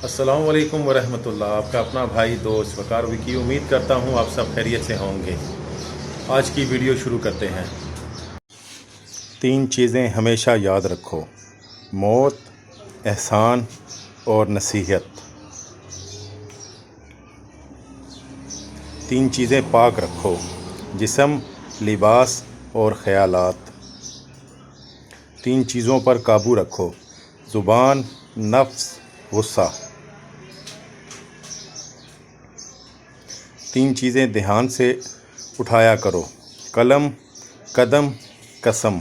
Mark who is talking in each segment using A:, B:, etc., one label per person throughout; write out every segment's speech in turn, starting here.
A: السلام علیکم ورحمۃ اللہ۔ آپ کا اپنا بھائی دوست وقار وکی امید کرتا ہوں آپ سب خیریت سے ہوں گے۔ آج کی ویڈیو شروع کرتے ہیں۔ 3 چیزیں ہمیشہ یاد رکھو: موت، احسان اور نصیحت۔ 3 چیزیں پاک رکھو: جسم، لباس اور خیالات۔ 3 چیزوں پر قابو رکھو: زبان، نفس، غصہ۔ 3 چیزیں دھیان سے اٹھایا کرو: قلم، قدم، قسم۔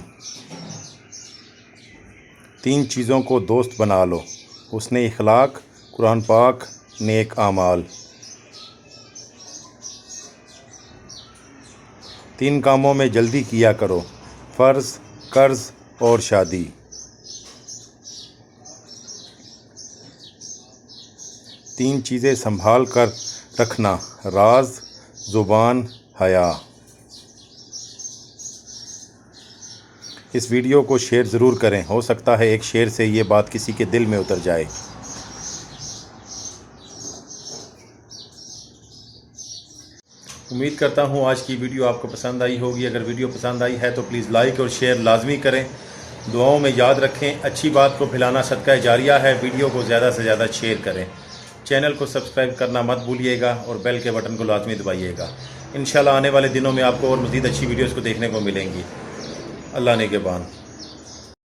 A: 3 چیزوں کو دوست بنا لو: حسن اخلاق، قرآن پاک، نیک اعمال۔ 3 کاموں میں جلدی کیا کرو: فرض، قرض اور شادی۔ 3 چیزیں سنبھال کر رکھنا: راز، زبان، حیا۔ اس ویڈیو کو شیئر ضرور کریں، ہو سکتا ہے ایک شیئر سے یہ بات کسی کے دل میں اتر جائے۔ امید کرتا ہوں آج کی ویڈیو آپ کو پسند آئی ہوگی۔ اگر ویڈیو پسند آئی ہے تو پلیز لائک اور شیئر لازمی کریں۔ دعاؤں میں یاد رکھیں، اچھی بات کو پھیلانا صدقہ جاریہ ہے۔ ویڈیو کو زیادہ سے زیادہ شیئر کریں۔ چینل کو سبسکرائب کرنا مت بھولیے گا اور بیل کے بٹن کو لازمی دبائیے گا۔ انشاءاللہ آنے والے دنوں میں آپ کو اور مزید اچھی ویڈیوز کو دیکھنے کو ملیں گی۔ اللہ نگہبان۔